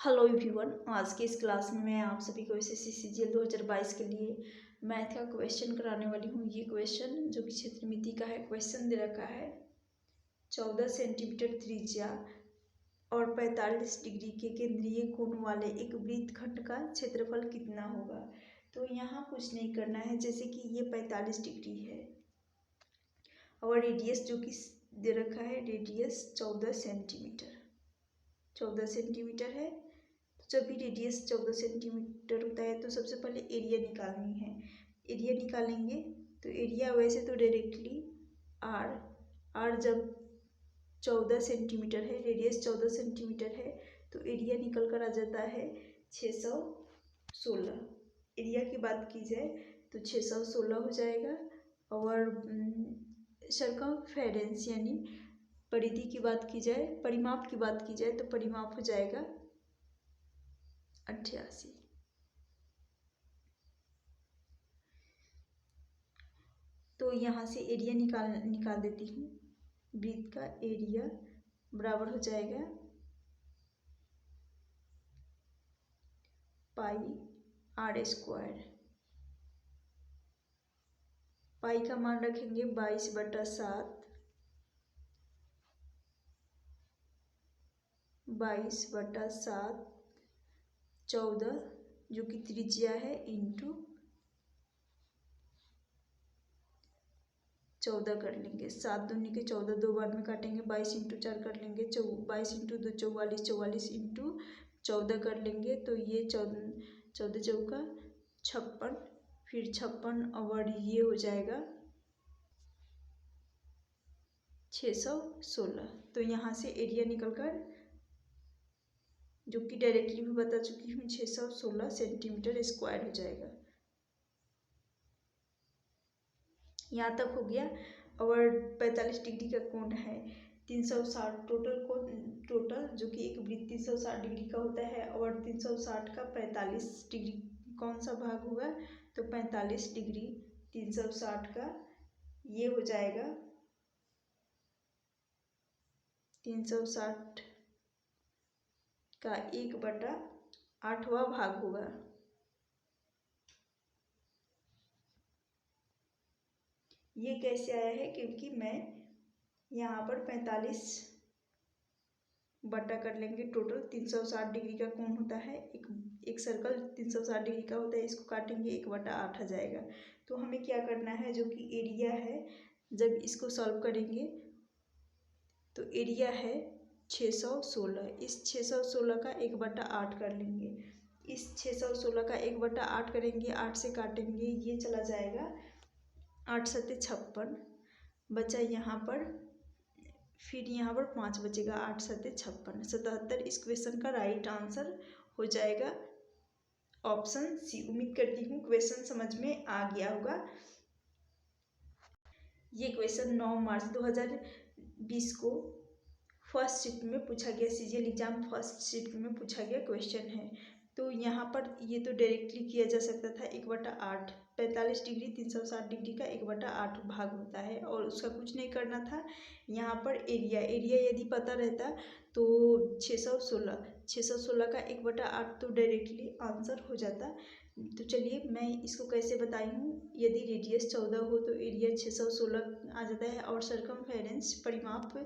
Hello everyone, आज की इस क्लास में मैं आप सभी को एसएससी सीजीएल 2022 के लिए मैथ का क्वेश्चन कराने वाली हूँ। ये क्वेश्चन जो कि क्षेत्रमिति का है, क्वेश्चन दे रखा है 14 सेंटीमीटर त्रिज्या और 45 डिग्री के केंद्रीय कोण वाले एक वृत्तखंड का क्षेत्रफल कितना होगा। तो यहाँ कुछ नहीं करना है, जैसे कि ये 45 डिग्री है और रेडियस जो कि दे रखा है, रेडियस 14 सेंटीमीटर है। जब भी रेडियस 14 सेंटीमीटर होता है तो सबसे पहले एरिया निकालनी है। एरिया निकालेंगे तो एरिया वैसे तो डायरेक्टली आर जब 14 सेंटीमीटर है, रेडियस 14 सेंटीमीटर है, तो एरिया निकल कर आ जाता है 616। एरिया की बात की जाए तो 616 हो जाएगा। और सर्कमफेरेंस यानी परिधि की बात की जाए, परिमाप की बात की जाए तो परिमाप हो जाएगा 88। तो यहाँ से एरिया निकाल देती हूँ। वृत्त का एरिया बराबर हो जाएगा पाई आर स्क्वायर। पाई का मान रखेंगे 22/7, 22/7 14 जो कि त्रिज्या है इंटू 14 कर लेंगे। 7 दूनी के 14, 2 बार में काटेंगे, 22 इंटू 4 कर लेंगे, 22 इंटू 2 44, 44 इंटू 14 कर लेंगे। तो ये 14 चौका 56, फिर 56 और ये हो जाएगा 616। तो यहाँ से एरिया निकल कर, जो कि डायरेक्टली भी बता चुकी हूँ, 616 सेंटीमीटर स्क्वायर हो जाएगा। यहाँ तक हो गया। और 45 डिग्री का कोण है 360, टोटल जो कि एक वृत्त 360 डिग्री का होता है, और 360 का 45 डिग्री कौन सा भाग होगा, तो 45 डिग्री 360 का ये हो जाएगा 360 का 1/8वां भाग होगा। ये कैसे आया है, क्योंकि मैं यहाँ पर 45 बटा कर लेंगे। टोटल 360 डिग्री का कोण होता है, एक सर्कल 360 डिग्री का होता है, इसको काटेंगे 1/8 आ जाएगा। तो हमें क्या करना है, जो कि एरिया है, जब इसको सॉल्व करेंगे तो एरिया है 616। इस 616 का 1/8 कर लेंगे। इस 616 का 1/8 करेंगे, 8 से काटेंगे, ये चला जाएगा 8 7 56 बचा यहाँ पर, फिर यहाँ पर 5 बचेगा, 8 7 56 77। इस क्वेश्चन का राइट आंसर हो जाएगा ऑप्शन सी। उम्मीद करती हूँ क्वेश्चन समझ में आ गया होगा। ये क्वेश्चन 9 मार्च 2020 को फर्स्ट शिफ्ट में पूछा गया, सीजीएल एग्जाम फर्स्ट शिफ्ट में पूछा गया क्वेश्चन है। तो यहाँ पर ये तो डायरेक्टली किया जा सकता था 1/8। 45 डिग्री 360 डिग्री का 1/8 भाग होता है, और उसका कुछ नहीं करना था। यहाँ पर एरिया यदि पता रहता तो 616 का 1/8 तो डायरेक्टली आंसर हो जाता। तो चलिए मैं इसको कैसे बताई हूँ। यदि रेडियस 14 हो तो एरिया 616 आ जाता है, और सर्कमफेरेंस परिमाप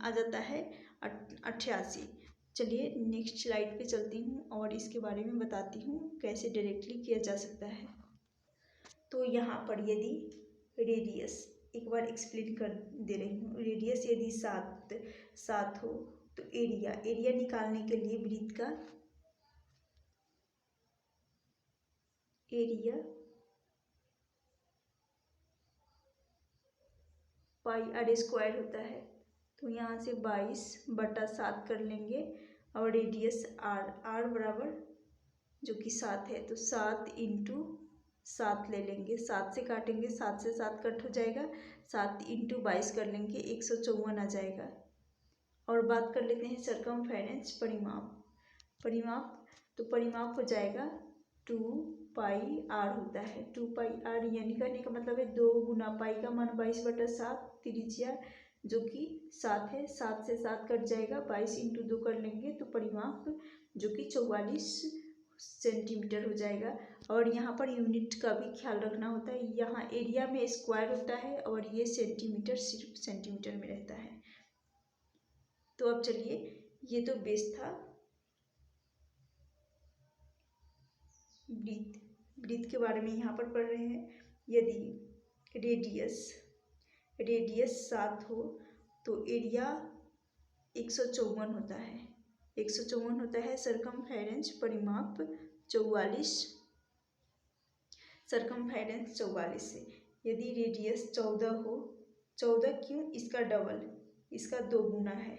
आ जाता है 88। चलिए नेक्स्ट स्लाइड पे चलती हूँ और इसके बारे में बताती हूँ कैसे डायरेक्टली किया जा सकता है। तो यहाँ पर यदि रेडियस, एक बार एक्सप्लेन कर दे रही हूँ, रेडियस यदि 7 हो तो एरिया निकालने के लिए वृत्त का एरिया पाई आर स्क्वायर होता है। तो यहाँ से 22/7 कर लेंगे, और रेडियस आर बराबर जो कि 7 है, तो 7 इंटू 7 ले लेंगे, 7 से काटेंगे, 7 से 7 कट हो जाएगा, 7 इंटू 22 कर लेंगे, 154 आ जाएगा। और बात कर लेते हैं सर्कमफेरेंस परिमाप। तो परिमाप हो जाएगा 2πr होता है। 2πr यानी करने का मतलब है 2 गुना पाई का मान 22/7, त्रिज्या जो कि 7 है, 7 से 7 कट जाएगा, 22 इंटू 2 कर लेंगे तो परिमाप जो कि 44 सेंटीमीटर हो जाएगा। और यहाँ पर यूनिट का भी ख्याल रखना होता है, यहाँ एरिया में स्क्वायर होता है और ये सेंटीमीटर सिर्फ सेंटीमीटर में रहता है। तो अब चलिए, ये तो बेस था। ब्रीथ के बारे में यहाँ पर पढ़ रहे हैं। यदि रेडियस 7 हो तो एरिया 154 होता है, 154 होता है। सरकमफेरेंस परिमाप 44, सरकमफेरेंस 44 से। यदि रेडियस 14 हो, 14 क्यों, इसका डबल, इसका 2 गुना है।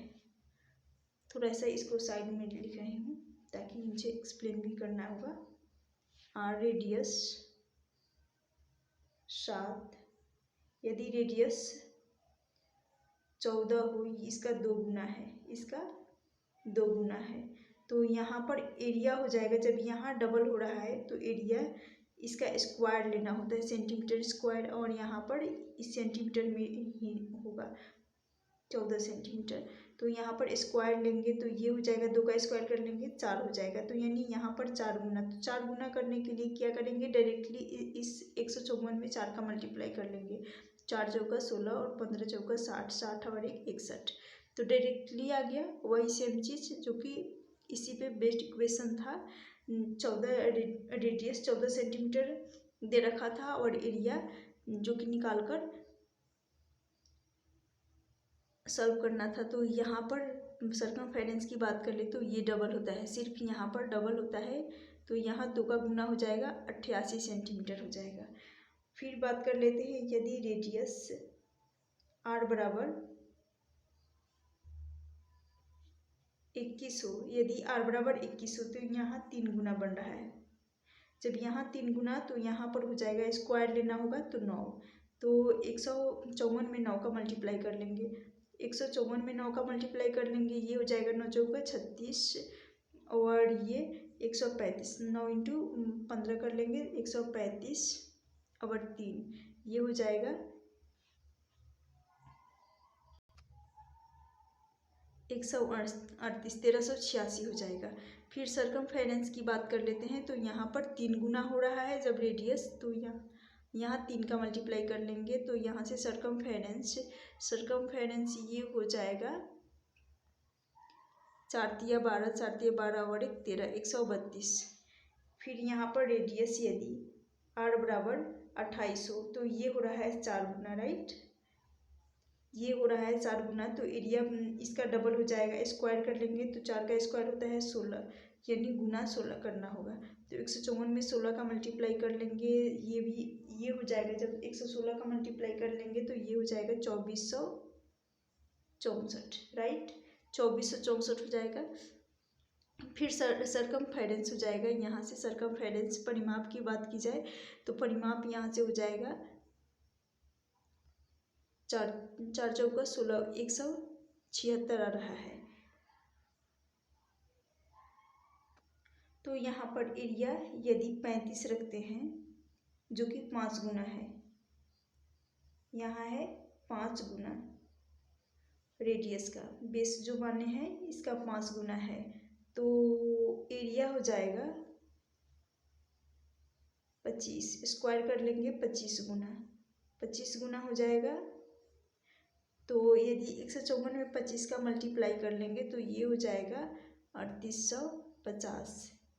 थोड़ा सा इसको साइड में लिख रही हूँ ताकि मुझे एक्सप्लेन भी करना होगा। रेडियस 7, यदि रेडियस 14 हो, इसका 2 गुना है, इसका 2 गुना है। तो यहाँ पर एरिया हो जाएगा, जब यहाँ डबल हो रहा है तो एरिया इसका स्क्वायर लेना होता है, सेंटीमीटर स्क्वायर, और यहाँ पर इस सेंटीमीटर में ही होगा 14 सेंटीमीटर। तो यहाँ पर स्क्वायर लेंगे तो ये हो जाएगा, 2 का स्क्वायर कर लेंगे 4 हो जाएगा। तो यानी यहाँ पर 4 गुना, तो 4 गुना करने के लिए क्या करेंगे, डायरेक्टली इस 154 में 4 का मल्टीप्लाई कर लेंगे। 4 चौका 16 और 15 चौका 60, 60 और 1 61, तो डायरेक्टली आ गया। वही सेम चीज़ जो कि इसी पे बेस्ड इक्वेशन था। 14 रेडियस 14 सेंटीमीटर दे रखा था और एरिया जो कि निकाल कर सॉल्व करना था। तो यहाँ पर सरकमफेरेंस की बात कर ले तो ये डबल होता है, सिर्फ यहाँ पर डबल होता है। तो यहाँ 2 का गुना हो जाएगा, 88 सेंटीमीटर हो जाएगा। फिर बात कर लेते हैं, यदि रेडियस r बराबर 21 हो, यदि r बराबर 21 हो तो यहाँ 3 गुना बन रहा है। जब यहाँ 3 गुना तो यहाँ पर हो जाएगा, स्क्वायर लेना होगा तो 9, तो 154 में 9 का मल्टीप्लाई कर लेंगे। 154 में 9 का मल्टीप्लाई कर लेंगे, ये हो जाएगा 9 चौका 36 और ये 135, 9 इंटू 15 कर लेंगे 135 और 3, ये हो जाएगा 138, 1386 हो जाएगा। फिर सरकमफेरेंस की बात कर लेते हैं, तो यहाँ पर 3 गुना हो रहा है जब रेडियस, तो यहाँ 3 का मल्टीप्लाई कर लेंगे तो यहाँ से सरकमफेरेंस ये हो जाएगा 4 तिया 12, 4 तिया 12 और 1 13, 132। फिर यहाँ पर रेडियस यदि r बराबर 28 हो तो ये हो रहा है 4 गुना, राइट, ये हो रहा है 4 गुना। तो एरिया इसका डबल हो जाएगा, स्क्वायर कर लेंगे तो 4 का स्क्वायर होता है 16, यानी गुना 16 करना होगा। तो 154 में 16 का मल्टीप्लाई कर लेंगे, ये हो जाएगा, जब 116 का मल्टीप्लाई कर लेंगे तो ये हो जाएगा 2464, राइट, 2464 हो जाएगा। फिर सरकमफेरेंस हो जाएगा, यहाँ से सरकमफेरेंस परिमाप की बात की जाए तो परिमाप यहाँ से हो जाएगा 4 चौका 16, 176 आ रहा है। तो यहाँ पर एरिया यदि 35 रखते हैं जो कि 5 गुना है, यहाँ है 5 गुना रेडियस का, बेस जो माने हैं इसका 5 गुना है, तो एरिया हो जाएगा 25, स्क्वायर कर लेंगे 25 गुना हो जाएगा। तो यदि 154 में 25 का मल्टीप्लाई कर लेंगे तो ये हो जाएगा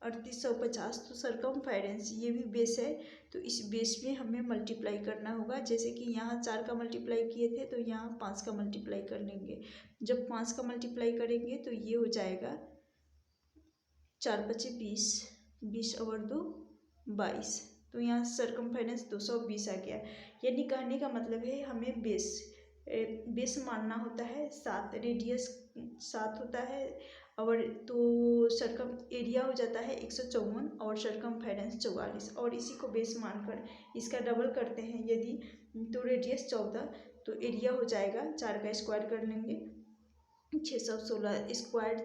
3850। तो सरकमफेरेंस ये भी बेस है, तो इस बेस में हमें मल्टीप्लाई करना होगा। जैसे कि यहाँ 4 का मल्टीप्लाई किए थे तो यहाँ 5 का मल्टीप्लाई कर लेंगे। जब 5 का मल्टीप्लाई करेंगे तो ये हो जाएगा 4 पचे 20, 20 और 2 22, तो यहाँ सरकमफेरेंस 220 आ गया। यानी कहने का मतलब है हमें बेस मानना होता है 7, रेडियस 7 होता है और तो सरकम एरिया हो जाता है 154 और सरकमफेरेंस 44, और इसी को बेस मानकर इसका डबल करते हैं। यदि तो रेडियस 14 तो एरिया हो जाएगा, 4 का स्क्वायर कर लेंगे 616, स्क्वायर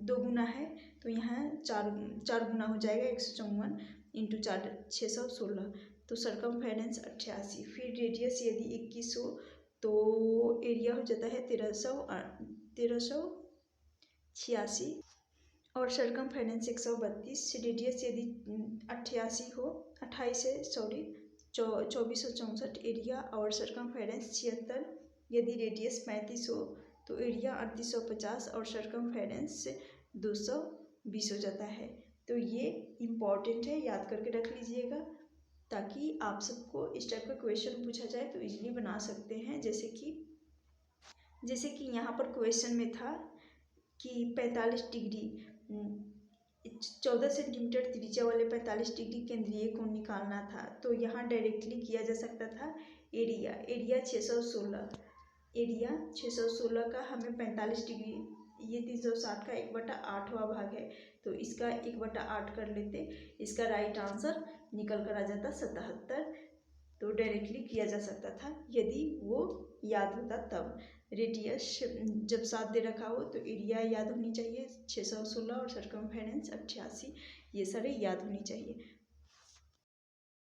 2 गुना है तो यहाँ 4 गुना हो जाएगा, 154 इंटू 4 616, तो सरकमफेरेंस 88। फिर रेडियस यदि 21 हो तो एरिया हो जाता है 1386 और सरकमफेरेंस 132। रेडियस यदि 2464 एरिया और सरकमफेरेंस 76। यदि रेडियस 35 हो तो एरिया 3850 और सरकमफेरेंस 220 हो जाता है। तो ये इम्पॉर्टेंट है, याद करके रख लीजिएगा ताकि आप सबको इस टाइप का क्वेश्चन पूछा जाए तो इजीली बना सकते हैं। जैसे कि यहाँ पर क्वेश्चन में था कि 45 डिग्री 14 सेंटीमीटर त्रिज्या वाले 45 डिग्री केंद्रीय कोण निकालना था। तो यहाँ डायरेक्टली किया जा सकता था। एरिया 616 का हमें 45 डिग्री, ये 360 का 1/8वां भाग है तो इसका 1/8 कर लेते, इसका राइट आंसर निकल कर आ जाता 77। तो डायरेक्टली किया जा सकता था यदि वो याद होता तब। रेडियस जब 7 दे रखा हो तो एरिया याद होनी चाहिए 616 और सरकमफेरेंस 88, ये सारे याद होनी चाहिए।